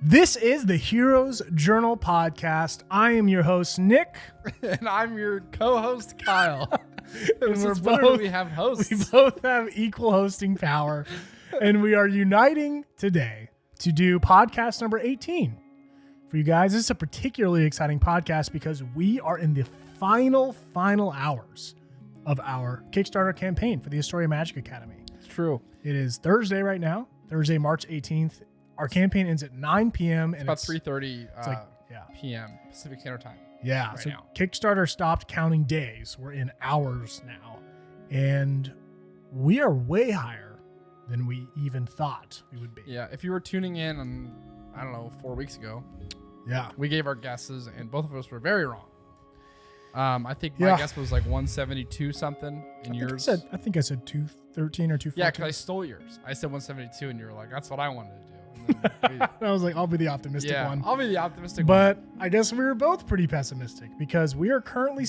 This is the Heroes Journal podcast. I am your host, Nick. And I'm your co-host, Kyle. And We have hosts. We both have equal hosting power. And we are uniting today to do podcast number 18. For you guys, this is a particularly exciting podcast because we are in the final hours of our Kickstarter campaign for the Astoria Magic Academy. It's true. It is Thursday right now, Thursday, March 18th. Our campaign ends at 9 p.m. It's about 3:30 yeah. p.m. Pacific Standard Time. Yeah, right so now. Kickstarter stopped counting days. We're in hours now. And we are way higher than we even thought we would be. Yeah, if you were tuning in on, 4 weeks ago, Yeah. we gave our guesses, and both of us were very wrong. I think my guess was like 172 something, and yours. I think I said 213 or 214. Yeah, because I stole yours. I said 172, and you were like, "That's what I wanted to do." And I was like, I'll be the optimistic yeah, one. I'll be the optimistic one. But I guess we were both pretty pessimistic because we are currently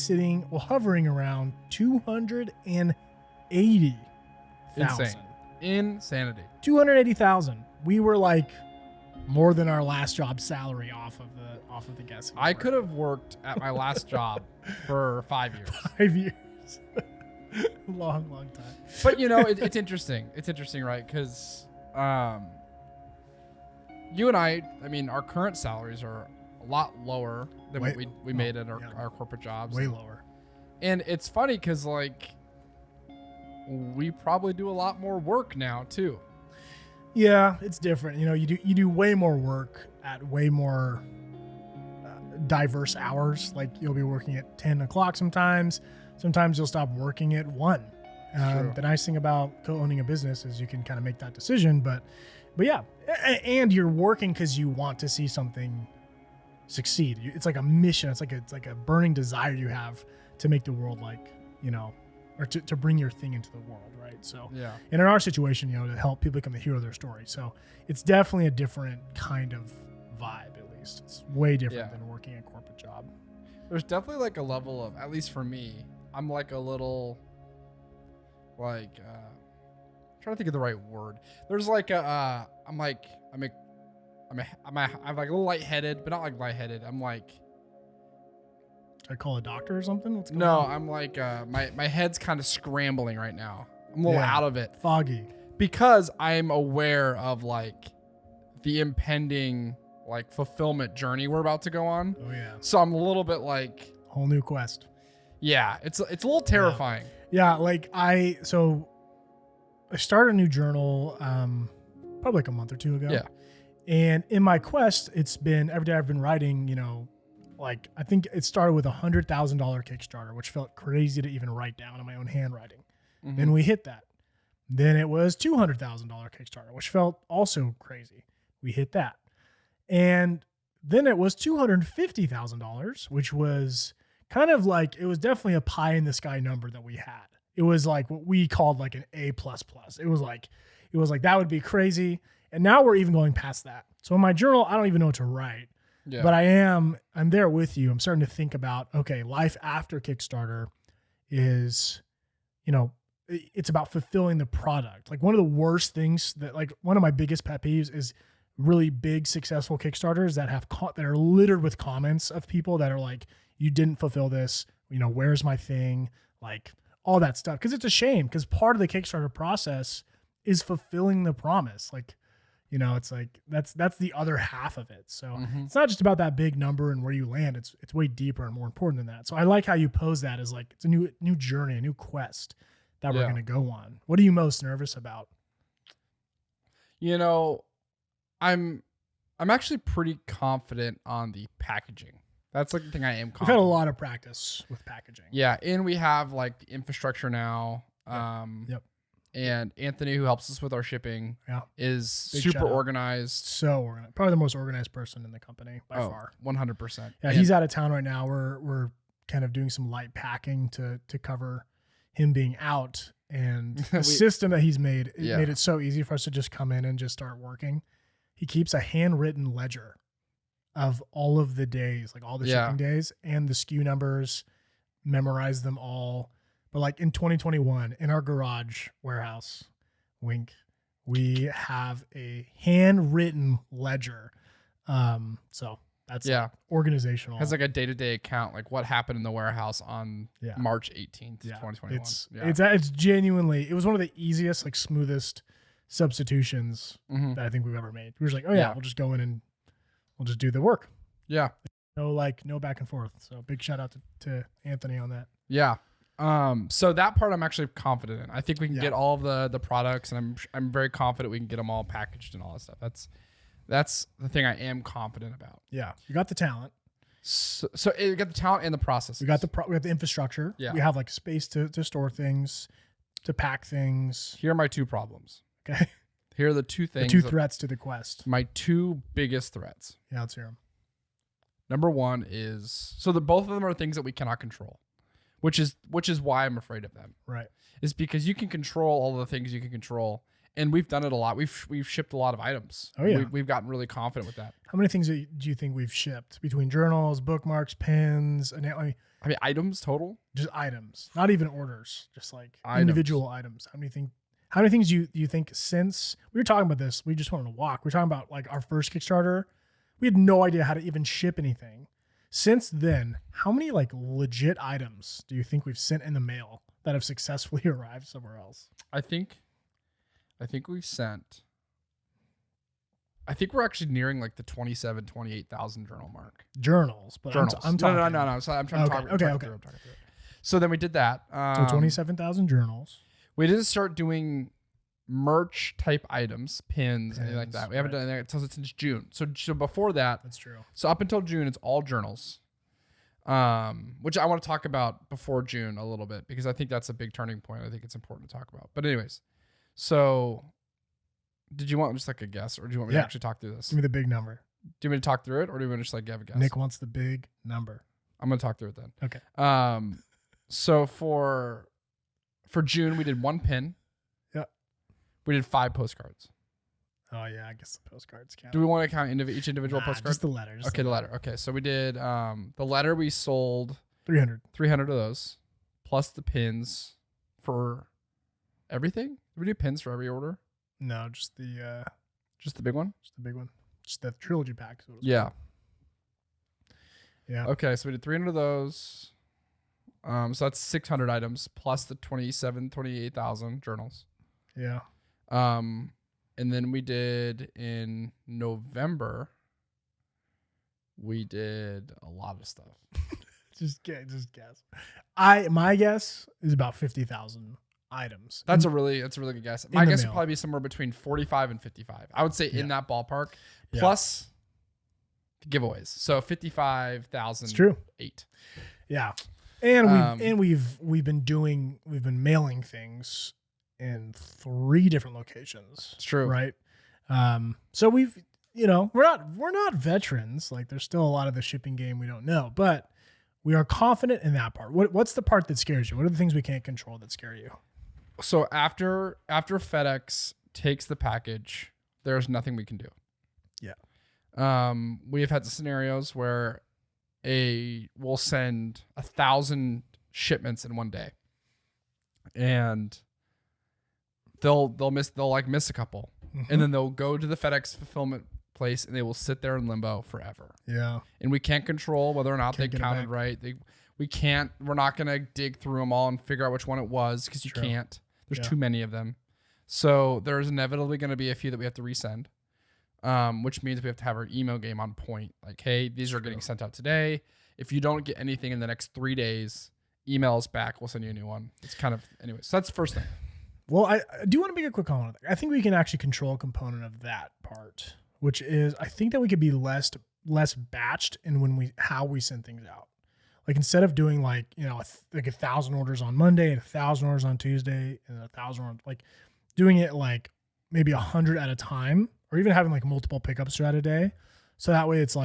hovering around 280,000. Insanity. 280,000. We were like more than our last job's salary off of the guessing. I could have worked at my last job for 5 years. 5 years. long time. But it's interesting. It's interesting, right? Because you and I mean, our current salaries are a lot lower than what we made at our corporate jobs. Way lower. And it's funny because we probably do a lot more work now too. Yeah, it's different. You do way more work at way more diverse hours. Like you'll be working at 10 o'clock sometimes. Sometimes you'll stop working at 1. The nice thing about co-owning a business is you can kind of make that decision. But yeah, and you're working because you want to see something succeed. It's like a mission. It's like a burning desire you have to make the world or to bring your thing into the world, right? So, yeah. And in our situation, to help people become the hero of their story. So it's definitely a different kind of vibe, at least. It's way different than working a corporate job. There's definitely like a level of, at least for me, I'm like a little trying to think of the right word. There's like I'm like a little lightheaded, but not like lightheaded. I'm like, should I call a doctor or something? What's going no, on? I'm like my head's kind of scrambling right now. I'm a little out of it. Foggy. Because I'm aware of like the impending like fulfillment journey we're about to go on. Oh yeah. So I'm a little bit like whole new quest. Yeah, it's a little terrifying. Yeah, like I started a new journal probably like a month or two ago. Yeah. And in my quest, it's been every day I've been writing, like I think it started with $100,000 Kickstarter, which felt crazy to even write down in my own handwriting. Mm-hmm. Then we hit that. Then it was $200,000 Kickstarter, which felt also crazy. We hit that. And then it was $250,000, which was kind of like, it was definitely a pie in the sky number that we had. It was like what we called like an A++. It was like that would be crazy. And now we're even going past that. So in my journal, I don't even know what to write. Yeah. But I'm there with you. I'm starting to think about, okay, life after Kickstarter is, it's about fulfilling the product. Like one of the worst things one of my biggest pet peeves is really big, successful Kickstarters that that are littered with comments of people that are like, you didn't fulfill this, where's my thing? Like all that stuff. Cause it's a shame because part of the Kickstarter process is fulfilling the promise. Like, it's like, that's the other half of it. So It's not just about that big number and where you land. It's way deeper and more important than that. So I like how you pose that as like, it's a new journey, a new quest that we're going to go on. What are you most nervous about? I'm actually pretty confident on the packaging. That's like the thing I am confident. We've had a lot of practice with packaging. Yeah. And we have like the infrastructure now. Yep. And Anthony, who helps us with our shipping, is Big super organized. So organized. Probably the most organized person in the company by far. 100%. Yeah, he's out of town right now. We're kind of doing some light packing to cover him being out. And the system that he's made it so easy for us to just come in and just start working. He keeps a handwritten ledger of all of the days, like all the shipping days and the SKU numbers, memorize them all. But like in 2021, in our garage warehouse, wink, we have a handwritten ledger So that's Yeah. like organizational. Has like a day-to-day account, like what happened in the warehouse on Yeah. March 18th, Yeah. 2021. It's genuinely, it was one of the easiest, like smoothest substitutions Mhm. that I think we've ever made. We were just like, oh yeah, we'll just go in and we'll just do the work. Yeah. No back and forth. So big shout out to Anthony on that. Yeah. So that part I'm actually confident in. I think we can get all of the products, and I'm very confident we can get them all packaged and all that stuff. That's the thing I am confident about. Yeah. You got the talent. So you got the talent and the process. We got the infrastructure. Yeah. We have like space to store things, to pack things. Here are my two problems. Okay. Here are the two things. The two threats to the quest. My two biggest threats. Yeah, let's hear them. Number one is, both of them are things that we cannot control, which is why I'm afraid of them. Right. Is because you can control all the things you can control, and we've done it a lot. We've shipped a lot of items. Oh yeah. We've gotten really confident with that. How many things do you think we've shipped between journals, bookmarks, pins, and I mean, items total? Just items, not even orders, just like Items. Individual items. How many things do you think since we were talking about this? We just wanted to walk. We're talking about like our first Kickstarter. We had no idea how to even ship anything. Since then, how many like legit items do you think we've sent in the mail that have successfully arrived somewhere else? I think we've sent. I think we're actually nearing like the 28,000 journal mark. Journals, but Journals. I'm talking. No. So I'm trying to talk. Okay. I'm talking through it. So then we did that. So 27,000 journals. We didn't start doing merch type items, pins, anything like that. We haven't done anything since June. So before that, That's true. So up until June, it's all journals, which I want to talk about before June a little bit because I think that's a big turning point. I think it's important to talk about. But anyways, so did you want just like a guess, or do you want me to actually talk through this? Give me the big number. Do you want me to talk through it, or do you want to just like have a guess? Nick wants the big number. I'm gonna talk through it then. Okay. So for June, we did one pin. Yep. We did 5 postcards. Oh yeah, I guess the postcards count. Do we want to count each individual postcard? Just the letter. Okay, the letter. Okay, so we did the letter. We sold 300 of those, plus the pins for everything. Did we do pins for every order? No, just the big one. Just the big one. Just the trilogy pack. Yeah. Yeah. Okay, so we did 300 of those. So that's 600 items plus the 28,000 journals. Yeah. And then we did in November, we did a lot of stuff. Just guess. My guess is about 50,000 items. That's a really good guess. My guess would mail. probably be somewhere between 45 and 55. I would say in that ballpark, Yeah. plus the giveaways. So 55,000. It's true. 8. Yeah. And we've been mailing things in 3 different locations. It's true. Right. So we're not veterans. Like there's still a lot of the shipping game we don't know, but we are confident in that part. What's the part that scares you? What are the things we can't control that scare you? So after FedEx takes the package, there's nothing we can do. Yeah. We have had scenarios where we'll send 1,000 shipments in one day, and they'll miss a couple, and then they'll go to the FedEx fulfillment place and they will sit there in limbo forever. Yeah. And we can't control whether or not Can't they get it counted back. right. We're not going to dig through them all and figure out which one it was because you True. can't. There's Yeah. too many of them. So there's inevitably going to be a few that we have to resend, which means we have to have our email game on point. Like, hey, these are getting sent out today. If you don't get anything in the next 3 days, email us back. We'll send you a new one. It's kind of, anyway. So that's the first thing. Well, I do want to make a quick comment on that. I think we can actually control a component of that part, which is I think that we could be less batched in how we send things out. Like instead of doing like 1,000 orders on Monday and 1,000 orders on Tuesday and 1,000 orders, like doing it like maybe 100 at a time, or even having like multiple pickups throughout a day. So that way it's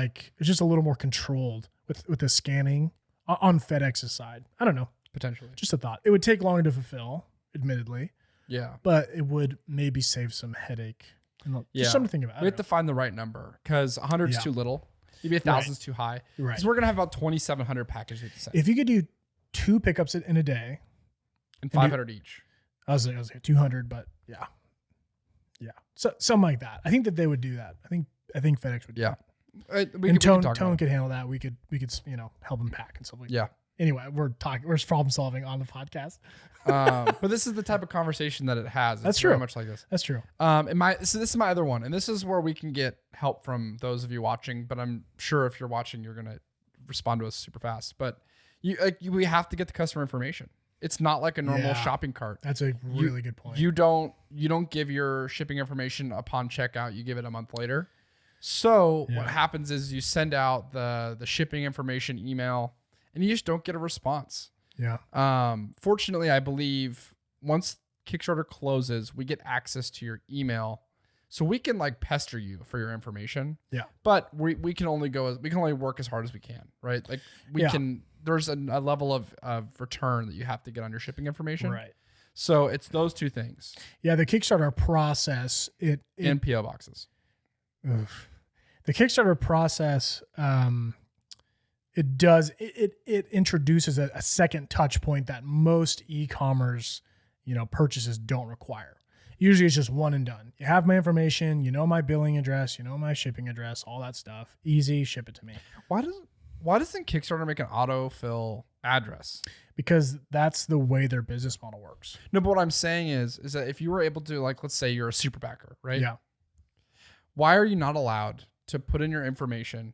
just a little more controlled with the scanning on FedEx's side. I don't know. Potentially. Just a thought. It would take longer to fulfill, admittedly. Yeah. But it would maybe save some headache. Just something to think about. We have to find the right number because 100 is too little. Maybe 1,000 is too high. Right. Because we're going to have about 2,700 packages we have to send. If you could do 2 pickups in a day. And 500 each. I was like 200, but yeah. Yeah. So something like that. I think that they would do that. I think FedEx would do that. And Tone could handle that. We could help him pack and stuff like that. Yeah. Anyway, we're problem solving on the podcast. But this is the type of conversation that it has. That's It's true. very much like this. That's true. So this is my other one, and this is where we can get help from those of you watching. But I'm sure if you're watching, you're gonna respond to us super fast. But we have to get the customer information. It's not like a normal shopping cart. That's a really good point. You don't give your shipping information upon checkout. You give it a month later. So what happens is you send out the shipping information email, and you just don't get a response. Yeah. Fortunately, I believe once Kickstarter closes, we get access to your email, so we can like pester you for your information. Yeah. But we can only work as hard as we can, right? Like we can. There's a level of return that you have to get on your shipping information. Right. So it's those two things. Yeah. The Kickstarter process, And PO boxes. Oof. The Kickstarter process, it introduces a second touch point that most e-commerce, purchases don't require. Usually it's just one and done. You have my information, my billing address, my shipping address, all that stuff. Easy, ship it to me. Why doesn't Kickstarter make an autofill address? Because that's the way their business model works. No, but what I'm saying is that if you were able to, like, let's say you're a super backer, right? Yeah. Why are you not allowed to put in your information,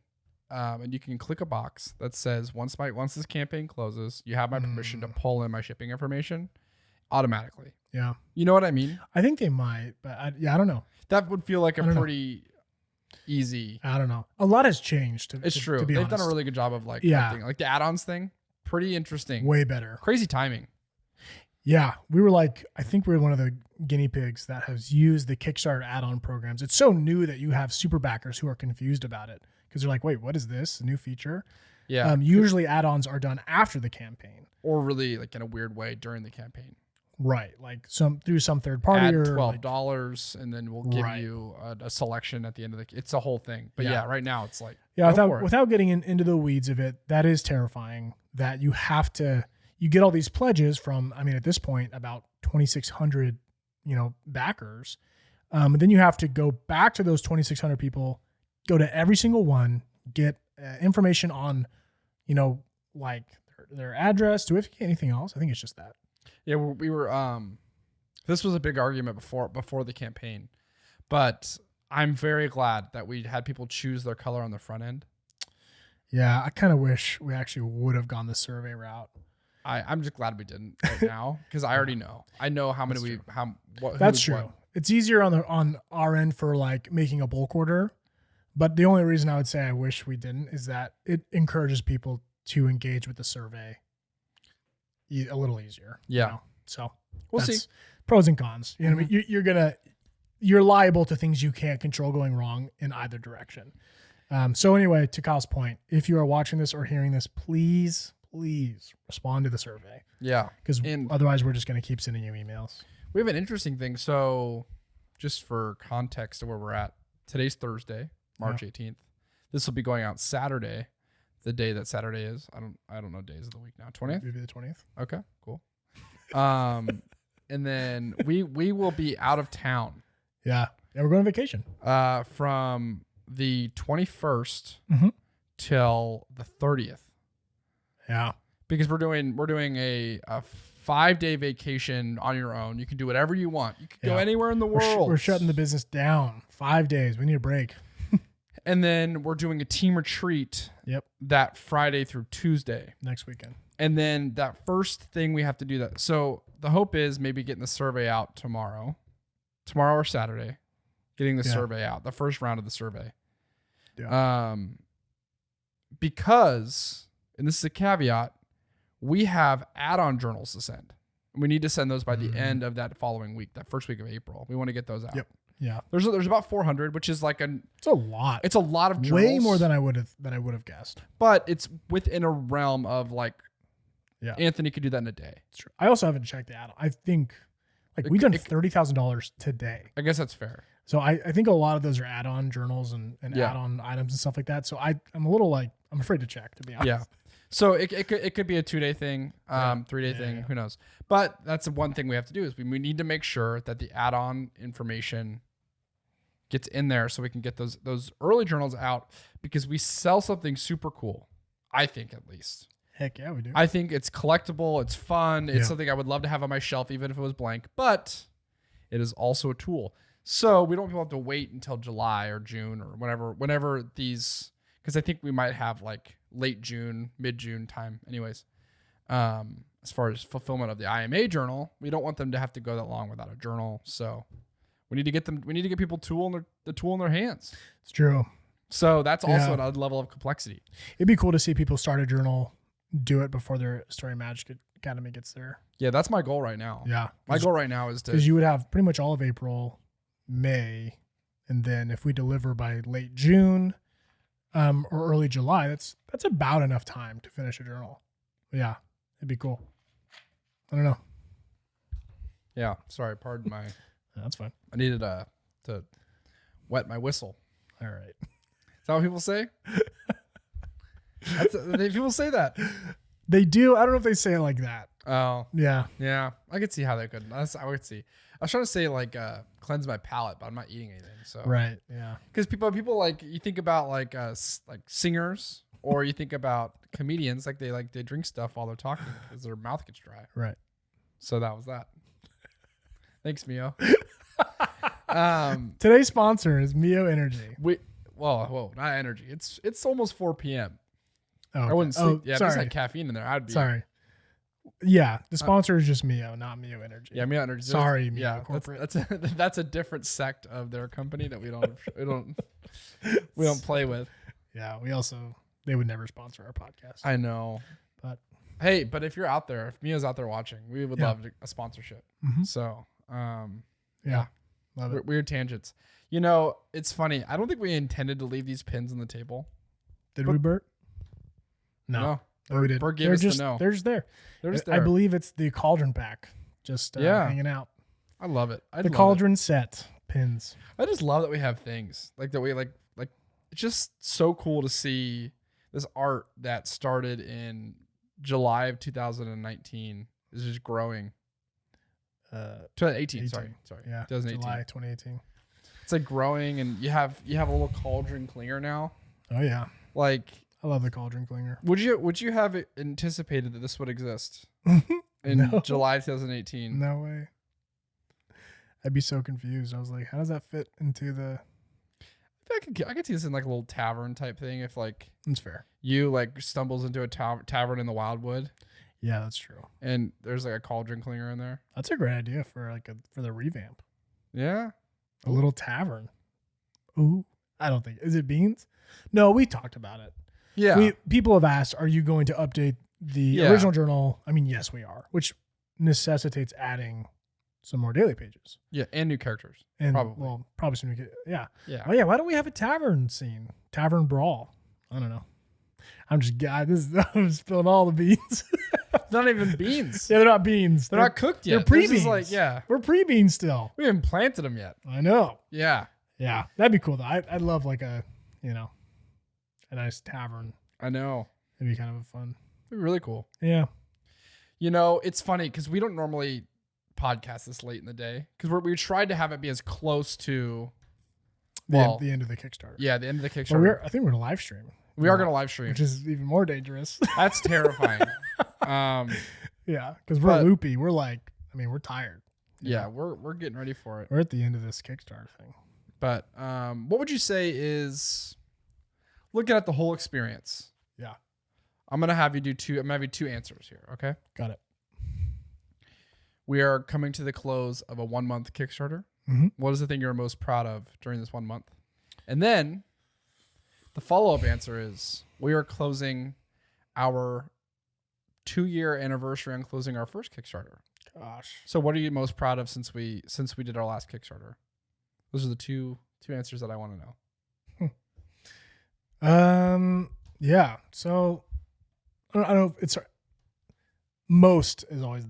and you can click a box that says once this campaign closes, you have my permission to pull in my shipping information automatically. Yeah. You know what I mean? I think they might, but I don't know. That would feel like a pretty easy. I don't know. A lot has changed. It's true. To be They've honest. done a really good job of like the add-ons thing. Pretty interesting. Way better. Crazy timing. Yeah. I think we were one of the guinea pigs that has used the Kickstarter add-on programs. It's so new that you have super backers who are confused about it because they're like, wait, what is this? A new feature? Yeah. Usually add-ons are done after the campaign. Or really like in a weird way during the campaign. Right. Like through some third party Add or $12 and then we'll give you a selection at the end of it's a whole thing. But right now it's like, without getting into the weeds of it, that is terrifying that you get all these pledges from, at this point about 2,600, backers. And then you have to go back to those 2,600 people, go to every single one, get information on, like their address. Do we have to get anything else? I think it's just that. Yeah, we were. This was a big argument before the campaign, but I'm very glad that we had people choose their color on the front end. Yeah, I kind of wish we actually would have gone the survey route. I'm just glad we didn't right now because I already know. I know how many That's true. What. It's easier on our end for like making a bulk order, but the only reason I would say I wish we didn't is that it encourages people to engage with the survey a little easier. Yeah. So we'll see. Pros and cons. You know what I mean? You're liable to things you can't control going wrong in either direction. So anyway, to Kyle's point, if you are watching this or hearing this, please respond to the survey. Yeah. Because otherwise we're just going to keep sending you emails. We have an interesting thing. So just for context of where we're at, today's Thursday, March 18th. This will be going out Saturday. The day that Saturday is. I don't know days of the week now. 20th? Maybe the 20th. Okay, cool. And then we will be out of town. Yeah. We're going on vacation. From the 21st Mm-hmm. till the 30th. Yeah. Because we're doing a 5-day vacation on your own. You can do whatever you want. You can go anywhere in the world. We're shutting the business down. 5 days. We need a break. And then we're doing a team retreat. Yep. That Friday through Tuesday. Next weekend. And then that first thing we have to do that. So the hope is maybe getting the survey out tomorrow or Saturday, getting the survey out, the first round of the survey. Yeah. Because, and this is a caveat, we have add-on journals to send. We need to send those by the end of that following week, that first week of April. We want to get those out. Yep. Yeah. There's about 400, which is like it's a lot. It's a lot of journals. Way more than I would have guessed. But it's within a realm of like, Anthony could do that in a day. It's true. I also haven't checked the add-on. I think we've done $30,000 today. I guess that's fair. So I think a lot of those are add-on journals and add-on items and stuff like that. So I'm a little I'm afraid to check, to be honest. Yeah. So it could be a 2-day thing, 3-day thing, who knows? But that's the one thing we have to do is we need to make sure that the add-on information gets in there so we can get those early journals out because we sell something super cool. I think at least. Heck yeah, we do. I think it's collectible. It's fun. It's Yeah. something I would love to have on my shelf, even if it was blank, but it is also a tool. So we don't have to wait until July or June or whenever these, because I think we might have like late June, mid-June time anyways. As far as fulfillment of the IMA journal, we don't want them to have to go that long without a journal. So we need to get people the tool in their hands. It's true. So that's also another level of complexity. It'd be cool to see people start a journal, do it before their Story Magic Academy gets there. Yeah, that's my goal right now. Yeah. My goal right now is to, because you would have pretty much all of April, May, and then if we deliver by late June or early July, that's about enough time to finish a journal. Yeah, it'd be cool. I don't know. yeah, sorry, pardon my, That's fine. I needed to wet my whistle. All right. Is that what people say? People say that. They do. I don't know if they say it like that. Oh, Yeah. yeah. I could see how they could. I could see. I was trying to say like cleanse my palate, but I'm not eating anything. So Right. Yeah. because people like you think about like singers or you think about comedians like they drink stuff while they're talking because their mouth gets dry. Right. So that was that. Thanks, Mio. Today's sponsor is Mio Energy. Whoa, not energy. It's almost 4 p.m. Oh, I wouldn't sleep. Oh, Yeah, if sorry. this had caffeine in there, I'd be. Sorry. Yeah, the sponsor is just Mio, not Mio Energy. Yeah, Mio Energy. Sorry, Mio Yeah, Corporate. that's a different sect of their company that we don't play with. Yeah, they would never sponsor our podcast. I know, But but if you're out there, if Mio's out there watching, we would Yeah. love a sponsorship. Mhm. So, yeah, love it. weird tangents. You know, it's funny. I don't think we intended to leave these pins on the table. Did we, Bert? No, we didn't. Bert gave They're us just the no. they're just there. They're just I there. believe it's the cauldron pack, just hanging out. I love it. The cauldron set pins. I just love that we have things like that. We like it's just so cool to see this art that started in July of 2019 is just growing. 2018. Sorry. Yeah, 2018. July 2018. It's like growing, and you have a little cauldron clinger now. Oh yeah, Like, I love the cauldron clinger. would you have anticipated that this would exist in No. July 2018? No way. I'd be so confused. I was like, how does that fit into the? I could see this in like a little tavern type thing. If like That's fair. you like stumbles into a tavern in the Wildwood, Yeah, that's true. and there's like a cauldron clinger in there. That's a great idea for for the revamp. Yeah. A little tavern. Ooh, I don't think is it beans? No, we talked about it. Yeah. People have asked, are you going to update the original journal? I mean, yes, we are, which necessitates adding some more daily pages. Yeah, and new characters. And Probably. probably some new, yeah. Yeah. Oh yeah, why don't we have a tavern scene? Tavern brawl. I don't know. I'm spilling all the beans. It's not even beans. Yeah, they're not beans. They're not cooked yet. They're pre-beans. This is like, yeah. We're pre-beans still. We haven't planted them yet. I know. Yeah. Yeah, that'd be cool though. I'd love like a nice tavern. I know. It'd be kind of fun. It'd be really cool. Yeah. You know, it's funny because we don't normally podcast this late in the day because we tried to have it be as close to The end of the Kickstarter. the end of the But Kickstarter. I think we're gonna live stream. We are going to live stream. Which is even more dangerous. That's terrifying. Yeah, because we're But- loopy. We're like, we're tired. Yeah, we're getting ready for it. We're at the end of this Kickstarter thing. But what would you say is looking at the whole experience? Yeah. I'm gonna have you two answers here. Okay. Got it. We are coming to the close of a 1 month Kickstarter. Mm-hmm. What is the thing you're most proud of during this 1 month? And then the follow-up answer is we are closing our 2-year anniversary on closing our first Kickstarter. Gosh. So what are you most proud of since we did our last Kickstarter? Those are the two answers that I want to know. Yeah. So I don't know if it's most is always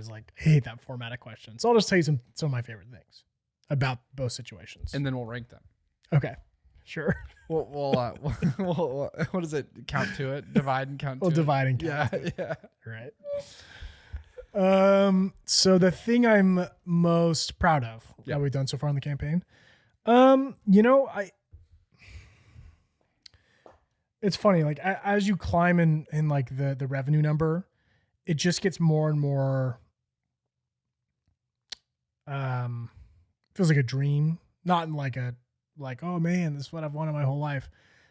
like, I hate that formatted question. So I'll just tell you some of my favorite things about both situations. And then we'll rank them. Okay. Sure. We'll what does it count to it? Divide and count We'll to divide and it. count. Yeah. Right. So the thing I'm most proud of that we've done so far in the campaign, You know, it's funny, like as you climb in like the revenue number, it just gets more and more um feels like a dream, not in like a like, oh man, this is what I've wanted my whole life.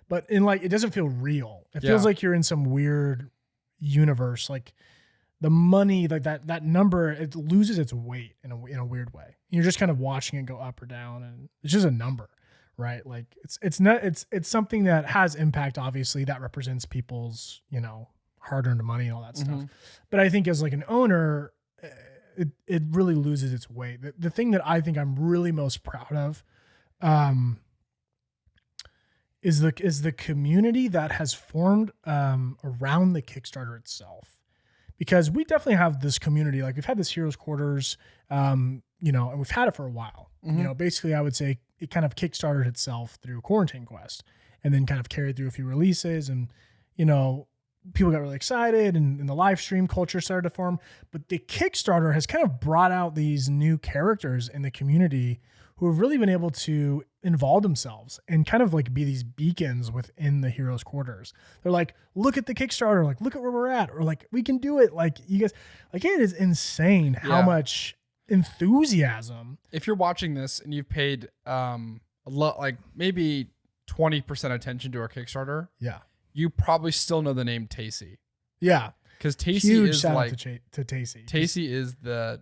But in like it doesn't feel real. It feels Yeah. like you're in some weird universe. Like the money, like that number, it loses its weight in a weird way. You're just kind of watching it go up or down, and it's just a number, right? Like it's not it's something that has impact, obviously, that represents people's, hard-earned money and all that stuff. But I think as like an owner, it really loses its weight. The thing that I think I'm really most proud of, is the community that has formed around the Kickstarter itself. Because we definitely have this community, like we've had this Heroes Quarters, and we've had it for a while. Basically I would say it kind of kickstarted itself through Quarantine Quest, and then kind of carried through a few releases, and people got really excited, and the live stream culture started to form. But the Kickstarter has kind of brought out these new characters in the community who have really been able to involve themselves and kind of like be these beacons within the Heroes Quarters. They're like, look at the Kickstarter, like, look at where we're at, or like, we can do it. Like, you guys, like, it is insane how much enthusiasm. If you're watching this and you've paid like maybe 20% attention to our Kickstarter, you probably still know the name Tacey. Yeah. Because Tacey Huge is shout like out to Tacey. Tacey is the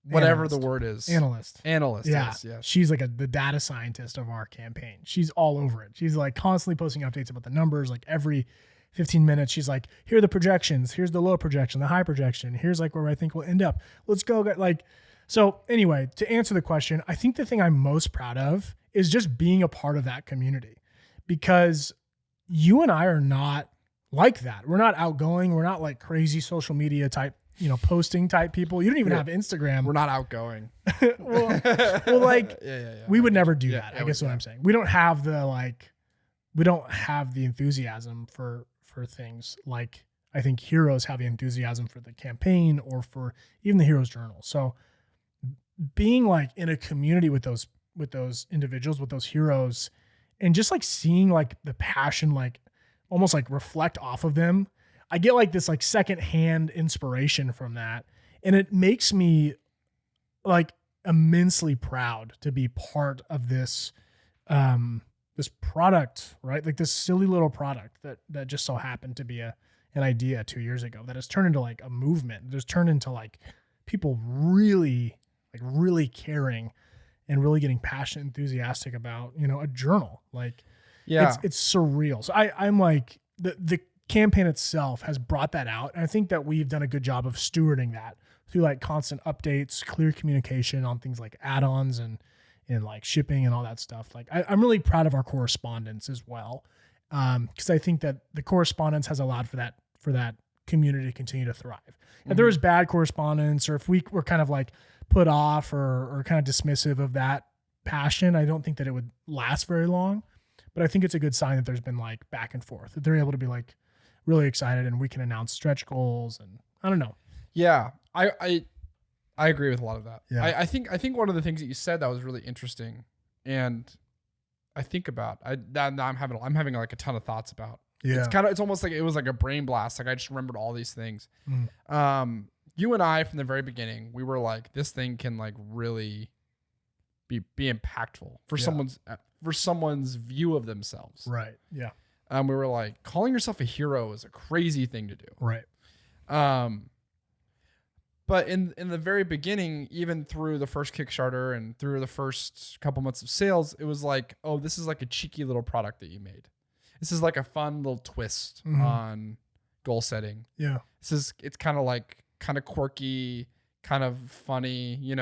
whatever Analyst. the word is. Analyst. Yeah. She's like the data scientist of our campaign. She's all over it. She's like constantly posting updates about the numbers. Like every 15 minutes, she's like, here are the projections. Here's the low projection, the high projection. Here's like where I think we'll end up. Let's go. Like, so anyway, to answer the question, I think the thing I'm most proud of is just being a part of that community, because you and I are not like that. We're not outgoing. We're not like crazy social media type, posting type people. You don't even have Instagram. We're not outgoing. well, like we would never do that. Yeah, I guess what I'm saying. We don't have the enthusiasm for things like I think heroes have the enthusiasm for the campaign or for even the Heroes Journal. So being like in a community with those individuals, with those heroes, and just like seeing like the passion, like almost like reflect off of them, I get like this like secondhand inspiration from that. And it makes me like immensely proud to be part of this, this product, right? Like this silly little product that just so happened to be an idea 2 years ago that has turned into like a movement. There's turned into like people really caring and really getting passionate, enthusiastic about, a journal. Like, it's surreal. So I'm like the campaign itself has brought that out. And I think that we've done a good job of stewarding that through like constant updates, clear communication on things like add-ons and like shipping and all that stuff. Like I'm really proud of our correspondence as well. Cause I think that the correspondence has allowed for that community to continue to thrive. Mm-hmm. If there was bad correspondence, or if we were kind of like put off or kind of dismissive of that passion, I don't think that it would last very long. But I think it's a good sign that there's been like back and forth, that they're able to be like really excited, and we can announce stretch goals, and I don't know. Yeah. I agree with a lot of that. Yeah. I think one of the things that you said that was really interesting, and I think about now I'm having like a ton of thoughts about. Yeah. It's almost like it was like a brain blast. Like I just remembered all these things. You and I from the very beginning, we were like, this thing can like really be impactful for someone's view of themselves. Right. Yeah. We were like, calling yourself a hero is a crazy thing to do. Right. But in the very beginning, even through the first Kickstarter and through the first couple months of sales, it was like, oh, this is like a cheeky little product that you made. This is like a fun little twist on goal setting. Yeah. It's kind of quirky, kind of funny,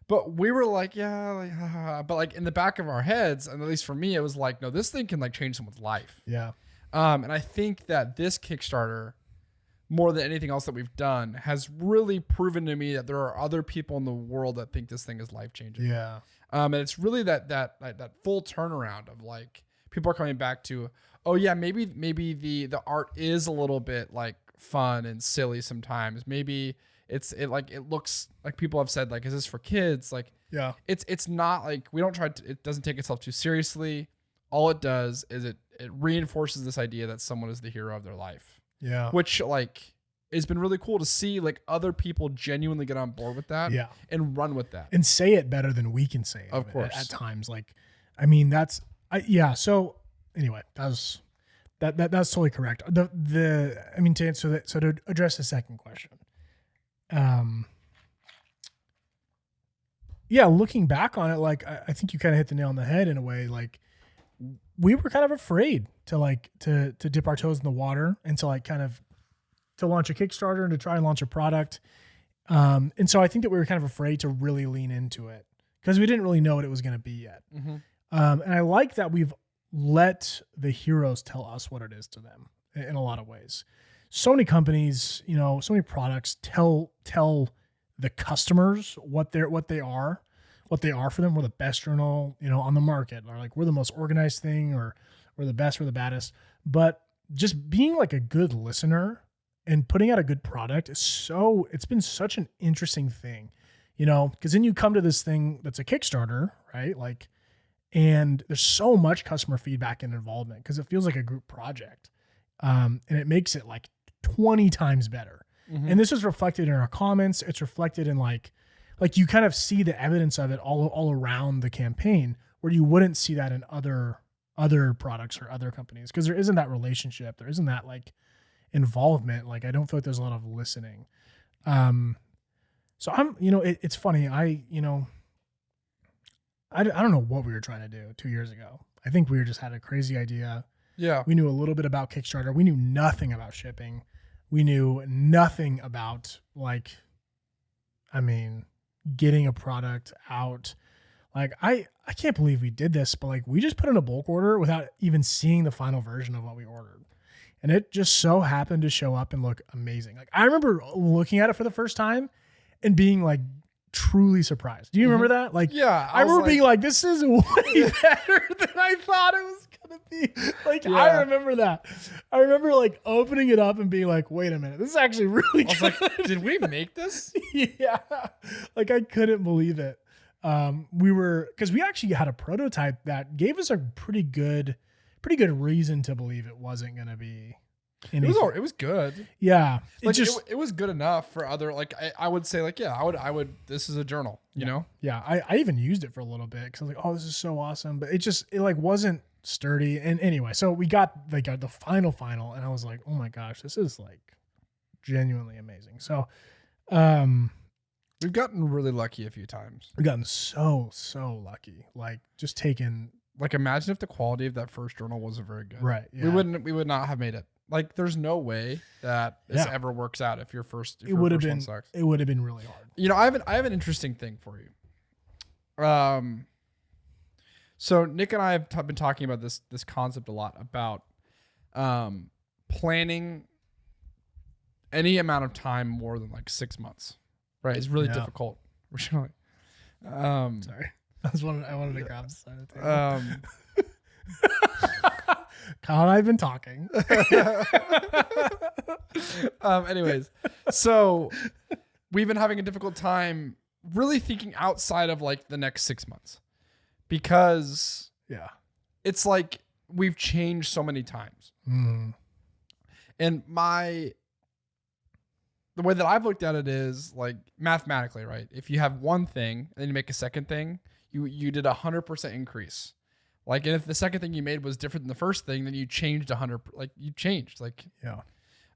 But we were like, but like in the back of our heads, and at least for me, it was like, no, this thing can like change someone's life. Yeah. And I think that this Kickstarter, more than anything else that we've done, has really proven to me that there are other people in the world that think this thing is life changing. Yeah. And it's really that full turnaround of like, people are coming back to, oh yeah, maybe the art is a little bit like fun and silly sometimes. Maybe it looks like people have said, like, is this for kids? Like, Yeah. it's not like, we don't try to, it doesn't take itself too seriously. All it does is it reinforces this idea that someone is the hero of their life. Yeah. Which, like, it's been really cool to see, like, other people genuinely get on board with that. Yeah. And run with that. And say it better than we can say it. Of course. At times. Like, I mean, yeah. So anyway, that's totally correct. I mean, to answer that, so to address the second question, yeah, looking back on it, like, I think you kind of hit the nail on the head in a way. Like, we were kind of afraid to dip our toes in the water and to, like, kind of to launch a Kickstarter and to try and launch a product. And so I think that we were kind of afraid to really lean into it because we didn't really know what it was going to be yet. Mm-hmm. And I like that we've let the heroes tell us what it is to them in a lot of ways. So many companies, so many products tell the customers what they are for them. We're the best journal, on the market, or like we're the most organized thing, or we're the best, we're the baddest. But just being like a good listener and putting out a good product it's been such an interesting thing, because then you come to this thing that's a Kickstarter, right? Like, and there's so much customer feedback and involvement because it feels like a group project. And it makes it like 20 times better. Mm-hmm. And this is reflected in our comments. It's reflected in like you kind of see the evidence of it all around the campaign, where you wouldn't see that in other products or other companies, because there isn't that relationship. There isn't that like involvement. Like, I don't feel like there's a lot of listening. So I'm, it's funny. I don't know what we were trying to do 2 years ago. I think we just had a crazy idea. Yeah. We knew a little bit about Kickstarter. We knew nothing about shipping. We knew nothing about getting a product out. Like, I can't believe we did this, but like, we just put in a bulk order without even seeing the final version of what we ordered. And it just so happened to show up and look amazing. Like, I remember looking at it for the first time and being like truly surprised. Do you remember that? Like, yeah, I remember being like, this is way better than I thought it was going to be. Like, yeah. I remember that. I remember like opening it up and being like, wait a minute, this is actually really good. I was like, did we make this? Yeah. Like, I couldn't believe it. Because we actually had a prototype that gave us a pretty good reason to believe it wasn't going to be anything. It was good. Yeah. Like, it was good enough for other, like, I would say, like, yeah, I would, this is a journal, you know? Yeah. I even used it for a little bit because I was like, oh, this is so awesome. But it like wasn't sturdy. And anyway, so we got like the final, and I was like, oh my gosh, this is like genuinely amazing. So, we've gotten really lucky a few times. We've gotten so lucky. Like, just taking, like, imagine if the quality of that first journal wasn't very good. Right. Yeah. We would not have made it. Like, there's no way that this ever works out if your first one sucks. It would have been really hard. I have an interesting thing for you. So Nick and I have been talking about this concept a lot about planning any amount of time more than like 6 months. Right? It's really difficult. Sorry. I wanted to grab the side of the table. Kyle and I have been talking. Anyways, so we've been having a difficult time really thinking outside of like the next 6 months, because it's like we've changed so many times. Mm. And the way that I've looked at it is like mathematically, right? If you have one thing and then you make a second thing, you did 100% increase. Like, and if the second thing you made was different than the first thing, then you changed 100. Like, you changed, like,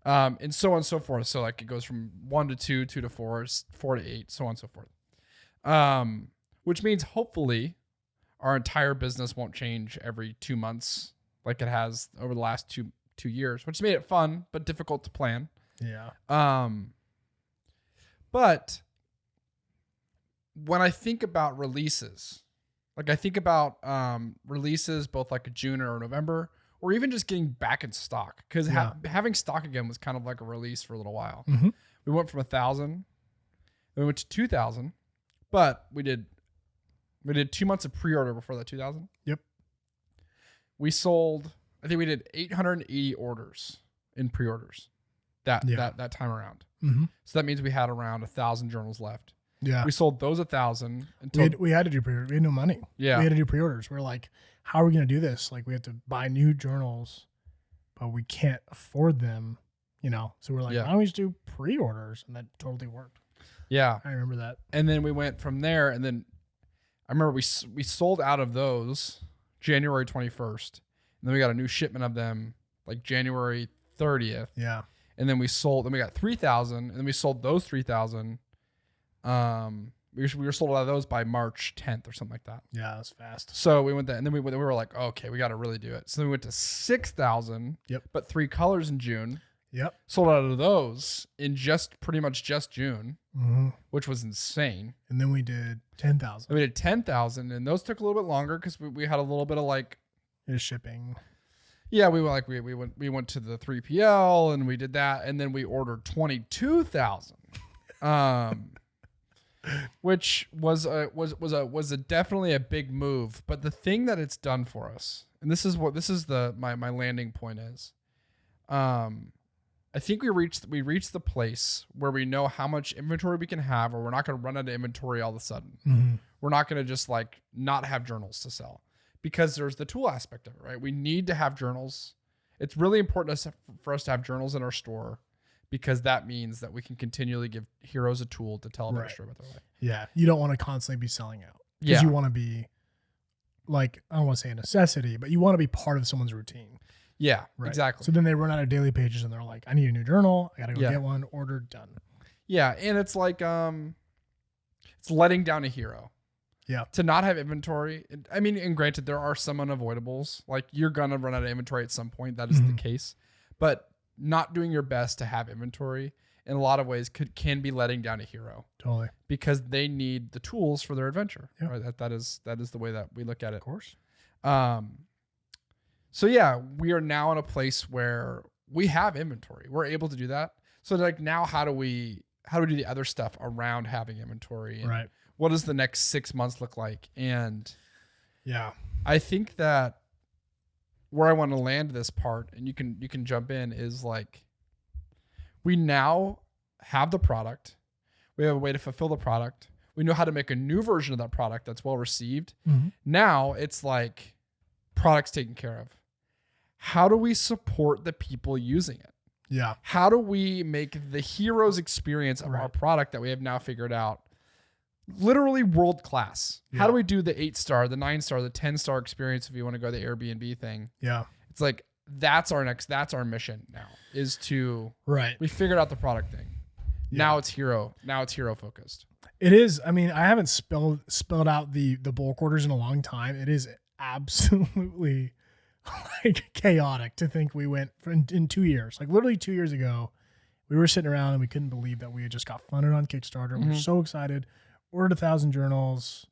and so on and so forth. So like, it goes from 1 to 2, 2 to 4, 4 to 8, so on and so forth. Which means hopefully our entire business won't change every 2 months like it has over the last two years, which made it fun but difficult to plan. Yeah. But when I think about releases, like I think about releases both like a June or November, or even just getting back in stock, because having stock again was kind of like a release for a little while. Mm-hmm. We went from 1,000, then we went to 2,000, but we did 2 months of pre-order before that 2,000. Yep. We sold, I think we did 880 orders in pre-orders that time around. Mm-hmm. So that means we had around 1,000 journals left. Yeah. We sold those 1,000 until We had to do pre-orders. We had no money. yeah. We had to do pre-orders. We're like, how are we going to do this? Like, we have to buy new journals, but we can't afford them, So we're like, Yeah. why don't we just do pre-orders? And that totally worked. Yeah. I remember that. And then we went from there, and then I remember we sold out of those January 21st, and then we got a new shipment of them like January 30th. Yeah. And then we got 3,000, and then we sold those 3,000. We were sold out of those by March 10th or something like that. Yeah, that's fast. So we went there, and then we were like, okay, we got to really do it. So then we went to 6,000. Yep. But 3 colors in June. Yep. Sold out of those in pretty much just June, Mm-hmm. which was insane. And then we did 10,000. We did 10,000, and those took a little bit longer because we had a little bit of like, Is shipping. yeah, we went to the 3PL and we did that, and then we ordered 22,000, which was definitely a big move. But the thing that it's done for us, and this is my landing point is, I think we reached the place where we know how much inventory we can have, or we're not going to run out of inventory all of a sudden. Mm-hmm. We're not going to just like not have journals to sell, because there's the tool aspect of it, right? We need to have journals. It's really important for us to have journals in our store, because that means that we can continually give heroes a tool to tell a better story about their life. Yeah. You don't want to constantly be selling out. Because Yeah. you want to be like, I don't want to say a necessity, but you want to be part of someo's routine. Yeah, Right. exactly. So then they run out of daily pages and they're like, I need a new journal. I got to go Yeah. get one. Ordered, done. Yeah, and it's like it's letting down a hero. Yeah. To not have inventory. I mean, and granted, there are some unavoidables. Like, you're gonna run out of inventory at some point. That is the case. But not doing your best to have inventory in a lot of ways can be letting down a hero, Totally. because they need the tools for their adventure. Yep. Right? That is the way that we look at it. Of course. So yeah, we are now in a place where we have inventory. We're able to do that. So like, now how do we do the other stuff around having inventory? And Right. what does the next 6 months look like? And Yeah. I think that where I want to land this part, and you can jump in, is like, we now have the product. We have a way to fulfill the product. We know how to make a new version of that product that's well received. Mm-hmm. Now it's like, product's taken care of. How do we support the people using it? Yeah. How do we make the hero's experience of our Right. product that we have now figured out literally world class? How Yeah. do we do the 8-star, the 9-star, the 10-star experience if you want to go the Airbnb thing? Yeah. It's like, that's our mission now, is to, Right. we figured out the product thing. Yeah. Now it's hero focused. It is. I mean, I haven't spelled out the bulk orders in a long time. It is absolutely like chaotic to think we went in 2 years. Like, literally 2 years ago, we were sitting around and we couldn't believe that we had just got funded on Kickstarter. We were so excited. Ordered 1,000 journals.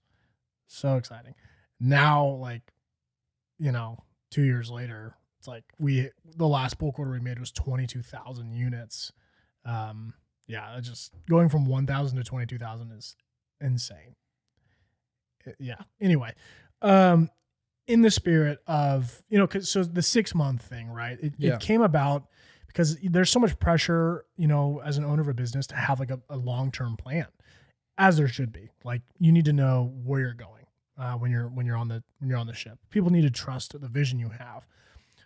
So exciting. Now, like, 2 years later, it's like the last bulk order we made was 22,000 units. Yeah, just going from 1,000 to 22,000 is insane. Yeah. Anyway, in the spirit of, so the 6-month thing, right? It came about because there's so much pressure, as an owner of a business to have like a long-term plan, as there should be. Like, you need to know where you're going when you're on the ship. People need to trust the vision you have.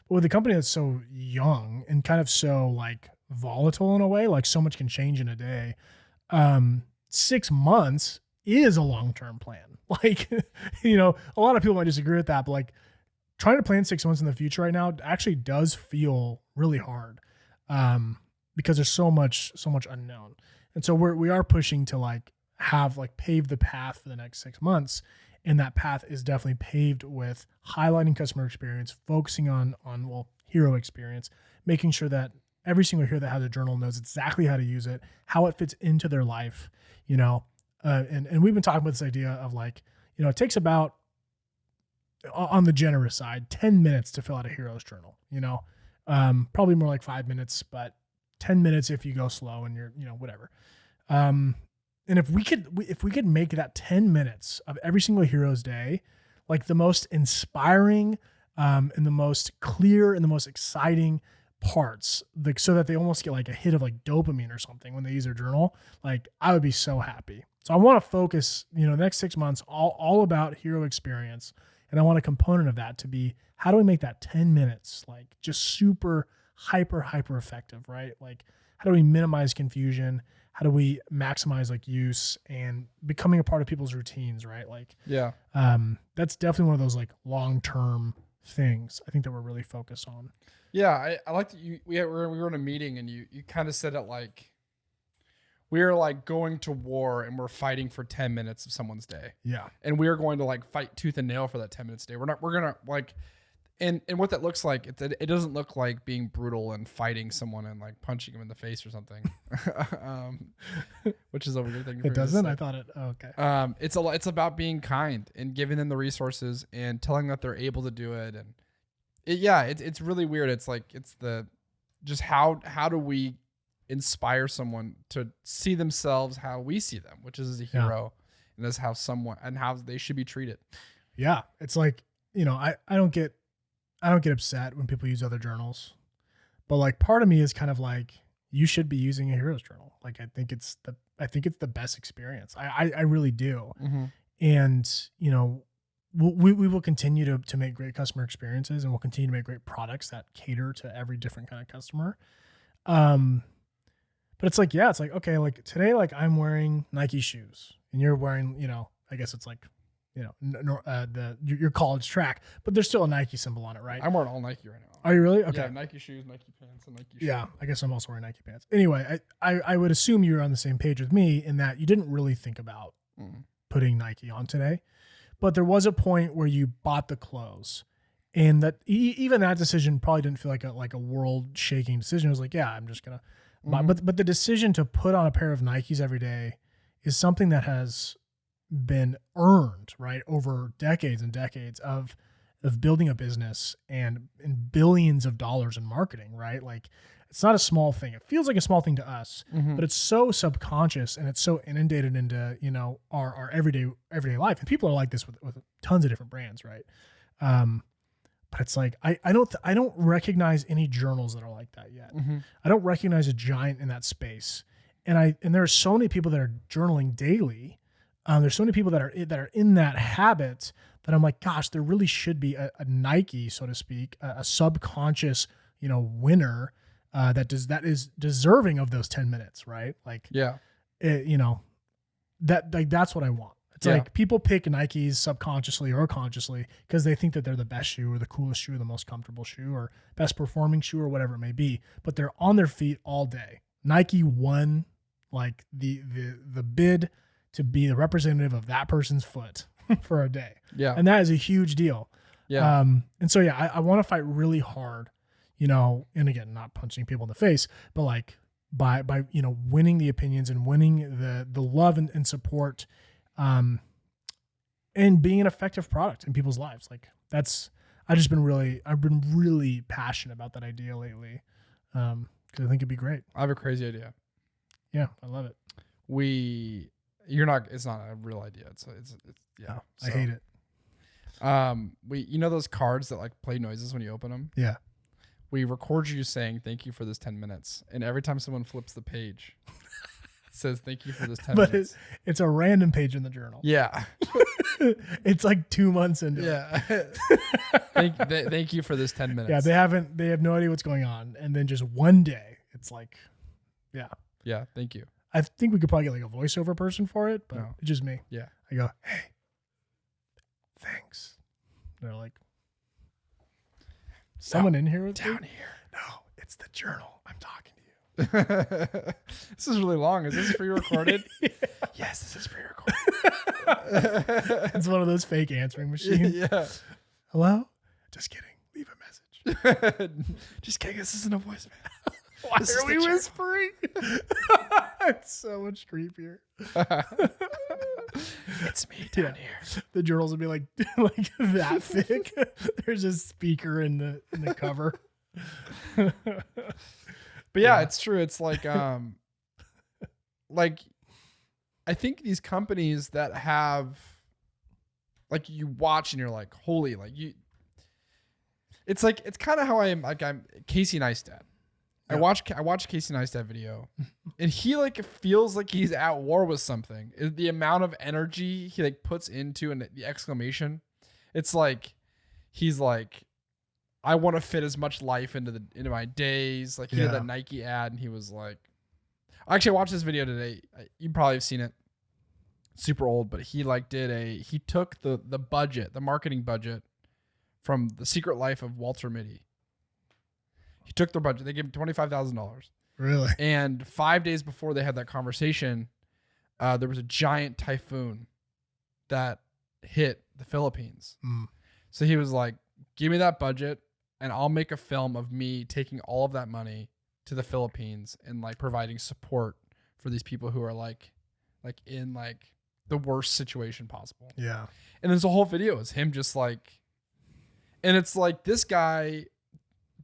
But with a company that's so young and kind of so like volatile in a way, like so much can change in a day, 6 months is a long-term plan. Like, a lot of people might disagree with that, but like, trying to plan 6 months in the future right now actually does feel really hard, because there's so much unknown. And so we are pushing to like have like pave the path for the next 6 months. And that path is definitely paved with highlighting customer experience, focusing on hero experience, making sure that every single hero that has a journal knows exactly how to use it, how it fits into their life, and we've been talking about this idea of like, it takes about, on the generous side, 10 minutes to fill out a hero's journal, probably more like 5 minutes, but 10 minutes if you go slow and you're, whatever. And if we could make that 10 minutes of every single hero's day, like the most inspiring, and the most clear and the most exciting, parts, like so that they almost get like a hit of like dopamine or something when they use their journal, like I would be so happy. So I want to focus, the next 6 months all about hero experience. And I want a component of that to be, how do we make that 10 minutes like just super hyper effective, right? Like how do we minimize confusion? How do we maximize like use and becoming a part of people's routines, right? Like, Yeah. that's definitely one of those like long-term things I think that we're really focused on. Yeah, I like that we were in a meeting and you kind of said it like we're like going to war and we're fighting for 10 minutes of someone's day. Yeah. And we're going to like fight tooth and nail for that 10 minutes a day. We're gonna like, and what that looks like, it doesn't look like being brutal and fighting someone and like punching them in the face or something. Which is a weird thing. It doesn't? I thought it, okay. It's about being kind and giving them the resources and telling them that they're able to do it. And it's really weird. It's like, just how do we inspire someone to see themselves how we see them, which is as a hero, and as how they should be treated. Yeah. It's like, I don't get upset when people use other journals, but like part of me is kind of like, you should be using a hero's journal. Like, I think it's the best experience. I really do. Mm-hmm. And, we will continue to make great customer experiences, and we'll continue to make great products that cater to every different kind of customer. But it's like, it's like, okay, like today, like I'm wearing Nike shoes and you're wearing, I guess it's like, your college track, but there's still a Nike symbol on it, right? I'm wearing all Nike right now. Are you really? Okay. Yeah, Nike shoes, Nike pants, and Nike shoes. Yeah, I guess I'm also wearing Nike pants. Anyway, I would assume you're on the same page with me in that you didn't really think about putting Nike on today, but there was a point where you bought the clothes, and that even that decision probably didn't feel like a world shaking decision. It was like, yeah, I'm just gonna. But the decision to put on a pair of Nikes every day is something that has been earned, right, over decades and decades of building a business and billions of dollars in marketing, right? Like, it's not a small thing. It feels like a small thing to us, but it's so subconscious and it's so inundated into, our everyday life. And people are like this with tons of different brands, right? But it's like, I don't recognize any journals that are like that yet. I don't recognize a giant in that space. And there are so many people that are journaling daily. There's so many people that are in that habit that I'm like, gosh, there really should be a Nike, so to speak, a subconscious, winner that is deserving of those 10 minutes, right? Like, that's what I want. It's like people pick Nikes subconsciously or consciously because they think that they're the best shoe or the coolest shoe or the most comfortable shoe or best performing shoe or whatever it may be, but they're on their feet all day. Nike won like the bid to be the representative of that person's foot for a day. Yeah. And that is a huge deal. Yeah. And so, I want to fight really hard, and again, not punching people in the face, but like by winning the opinions and winning the love and support, and being an effective product in people's lives. Like I've been really passionate about that idea lately. Cause I think it'd be great. I have a crazy idea. Yeah. I love it. It's not a real idea. It's no, I hate it. Those cards that like play noises when you open them. Yeah. We record you saying, "Thank you for this 10 minutes." And every time someone flips the page, says thank you for this 10 minutes. But it's a random page in the journal. Yeah. It's like 2 months into it. Thank you for this 10 minutes. Yeah, they have no idea what's going on. And then just one day, it's like, yeah. Yeah, thank you. I think we could probably get like a voiceover person for it, but it's just me. Yeah. I go, hey, thanks. They're like, someone in here with down me? Here. No, it's the journal. I'm talking to you. This is really long. Is this pre-recorded? Yeah. Yes, this is pre-recorded. It's one of those fake answering machines. Yeah. Hello? Just kidding. Leave a message. Just kidding. This isn't a voicemail. Why are we whispering? It's so much creepier. It's me down here. The journals would be like that thick. There's a speaker in the cover. But yeah, it's true. It's like like I think these companies that have like you watch and you're like, holy, like It's like, it's kind of how I'm Casey Neistat. I Yeah. watch Casey Neistat video, and he like feels like he's at war with something. The amount of energy he like puts into, and the exclamation, it's like he's like, I want to fit as much life into my days. Like he had Yeah. that Nike ad, and he was like, actually, I watched this video today. You probably have seen it. Super old, but he took the budget, the marketing budget from The Secret Life of Walter Mitty. He took their budget. They gave him $25,000. Really? And 5 days before they had that conversation, there was a giant typhoon that hit the Philippines. Mm. So he was like, give me that budget and I'll make a film of me taking all of that money to the Philippines and like providing support for these people who are like in like the worst situation possible. Yeah. And there's a whole video is him just like, and it's like, this guy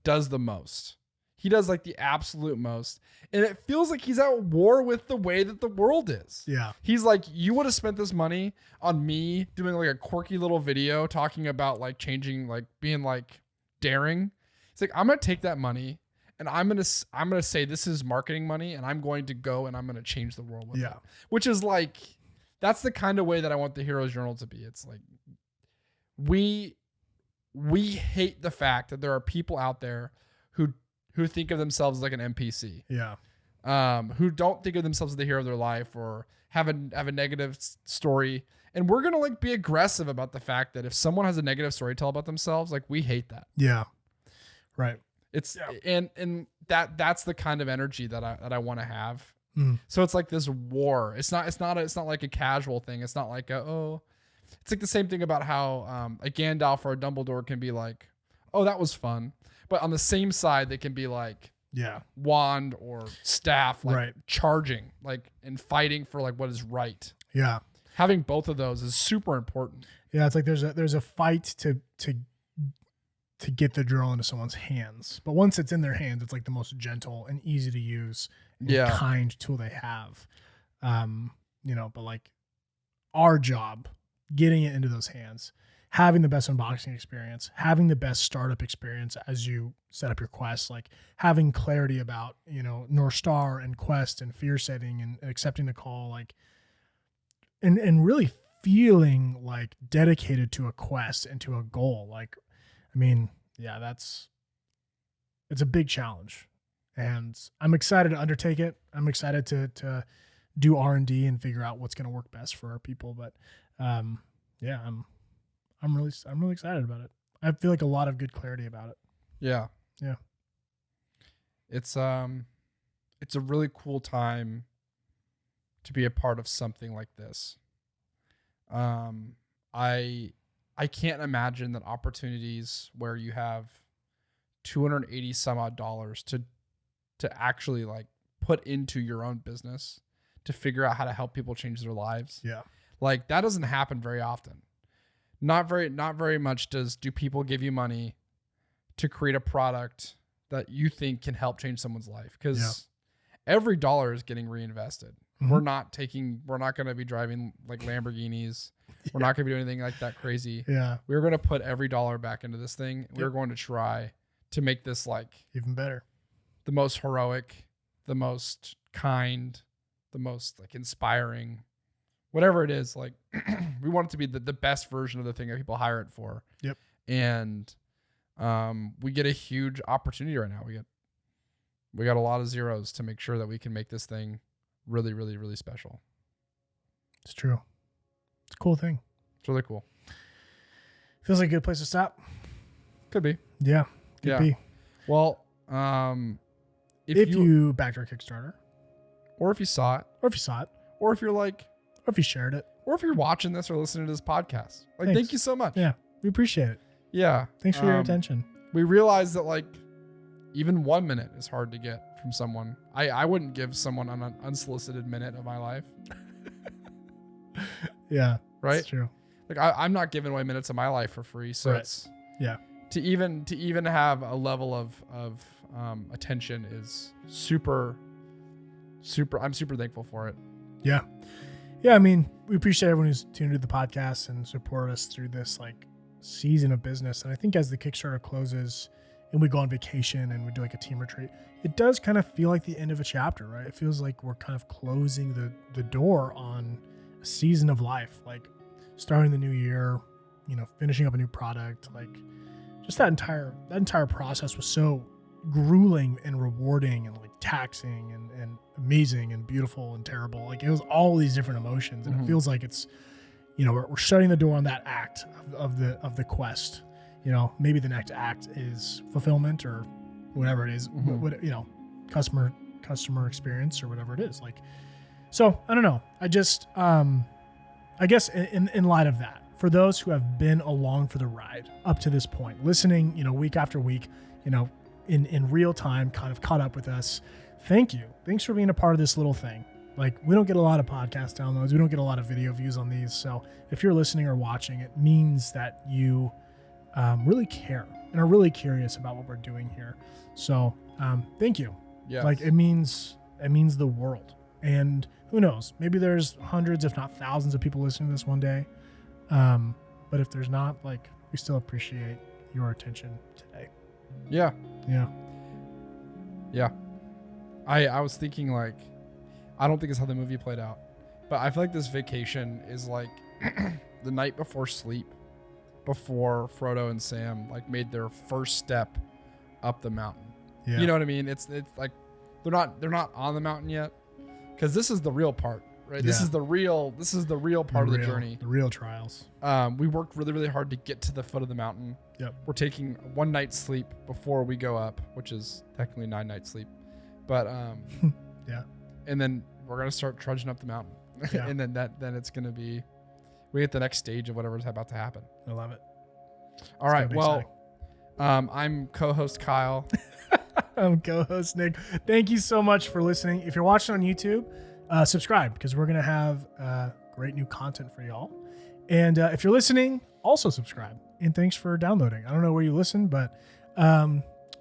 does the most. He does like the absolute most. And it feels like he's at war with the way that the world is. Yeah. He's like, you would have spent this money on me doing like a quirky little video talking about like changing, like being like daring. It's like, I'm going to take that money and I'm going to say this is marketing money and I'm going to go and I'm going to change the world with it. Which is like, that's the kind of way that I want the Hero's Journal to be. It's like, we hate the fact that there are people out there who think of themselves like an NPC. Yeah. Who don't think of themselves as the hero of their life or have a negative story. And we're going to like be aggressive about the fact that if someone has a negative story to tell about themselves, like we hate that. Yeah. Right. It's and that's the kind of energy that I want to have. Mm. So it's like this war. It's not like a casual thing. It's not like it's like the same thing about how a Gandalf or a Dumbledore can be like, oh, that was fun. But on the same side, they can be like, yeah, wand or staff, like right. charging, like and fighting for like what is right. Yeah. Having both of those is super important. Yeah. It's like there's a fight to get the drill into someone's hands. But once it's in their hands, it's like the most gentle and easy to use and kind tool they have. But like our job, getting it into those hands, having the best unboxing experience, having the best startup experience as you set up your quest, like having clarity about, North Star and quest and fear setting and accepting the call, like, and really feeling like dedicated to a quest and to a goal. Like, I mean, yeah, it's a big challenge and I'm excited to undertake it. I'm excited to do R&D and figure out what's going to work best for our people. But, yeah, I'm really excited about it. I feel like a lot of good clarity about it. Yeah. Yeah. It's a really cool time to be a part of something like this. I can't imagine that opportunities where you have $280 some odd to actually like put into your own business to figure out how to help people change their lives. Yeah. Like that doesn't happen very often. Not very much do people give you money to create a product that you think can help change someone's life. Because every dollar is getting reinvested. Mm-hmm. We're not going to be driving like Lamborghinis. We're not going to be doing anything like that crazy. Yeah. We're going to put every dollar back into this thing. We're going to try to make this like even better, the most heroic, the most kind, the most like inspiring, whatever it is. Like we want it to be the best version of the thing that people hire it for. Yep. And we get a huge opportunity right now. We got a lot of zeros to make sure that we can make this thing really, really, really special. It's true. It's a cool thing. It's really cool. Feels like a good place to stop. Could be. Yeah. Could be. Well, if you backed our Kickstarter, or if you saw it, or if you're like, or if you shared it, or if you're watching this or listening to this podcast, like, thank you so much. Yeah. We appreciate it. Yeah. Thanks for your attention. We realize that like even 1 minute is hard to get from someone. I wouldn't give someone an unsolicited minute of my life. Yeah. Right. That's true. Like I'm not giving away minutes of my life for free. So right. It's to even have a level of attention is super. I'm super thankful for it. Yeah. Yeah. I mean, we appreciate everyone who's tuned into the podcast and supported us through this like season of business. And I think as the Kickstarter closes and we go on vacation and we do like a team retreat, it does kind of feel like the end of a chapter, right? It feels like we're kind of closing the door on a season of life, like starting the new year, you know, finishing up a new product. Like just that entire process was so grueling and rewarding and like taxing and amazing and beautiful and terrible. Like it was all these different emotions, and it feels like it's, you know, we're shutting the door on that act of the quest. You know, maybe the next act is fulfillment or whatever it is, what, you know, customer experience or whatever it is. Like, so I don't know. I just, I guess in light of that, for those who have been along for the ride up to this point, listening, you know, week after week, you know, in real time, kind of caught up with us. Thank you. Thanks for being a part of this little thing. Like, we don't get a lot of podcast downloads. We don't get a lot of video views on these. So if you're listening or watching, it means that you really care and are really curious about what we're doing here. So thank you. Yeah. Like, it means the world. And who knows, maybe there's hundreds, if not thousands of people listening to this one day. But if there's not, like, we still appreciate your attention today. Yeah. Yeah. Yeah. I was thinking, like, I don't think it's how the movie played out, but I feel like this vacation is like the night before sleep, before Frodo and Sam like made their first step up the mountain. Yeah. You know what I mean? It's like they're not on the mountain yet, because this is the real part, right? Yeah. This is the real part of the journey. The real trials. We worked really, really hard to get to the foot of the mountain. Yep. We're taking one night's sleep before we go up, which is technically 9 nights sleep. But yeah. And then we're gonna start trudging up the mountain. Yeah. And then it's gonna be, we get the next stage of whatever's about to happen. I love it. All right. Well, I'm co-host Kyle. I'm co-host Nick. Thank you so much for listening. If you're watching on YouTube, subscribe, because we're going to have great new content for y'all. And if you're listening, also subscribe. And thanks for downloading. I don't know where you listen, but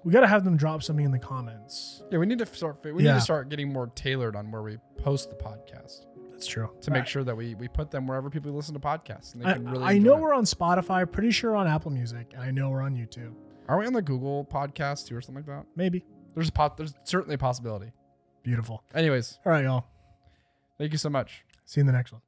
we got to have them drop something in the comments. Yeah, we need to start getting more tailored on where we post the podcast. That's true. To make sure that we put them wherever people listen to podcasts. And they can really I know we're on Spotify, pretty sure on Apple Music, and I know we're on YouTube. Are we on the Google podcast too or something like that? Maybe. There's certainly a possibility. Beautiful. Anyways. All right, y'all. Thank you so much. See you in the next one.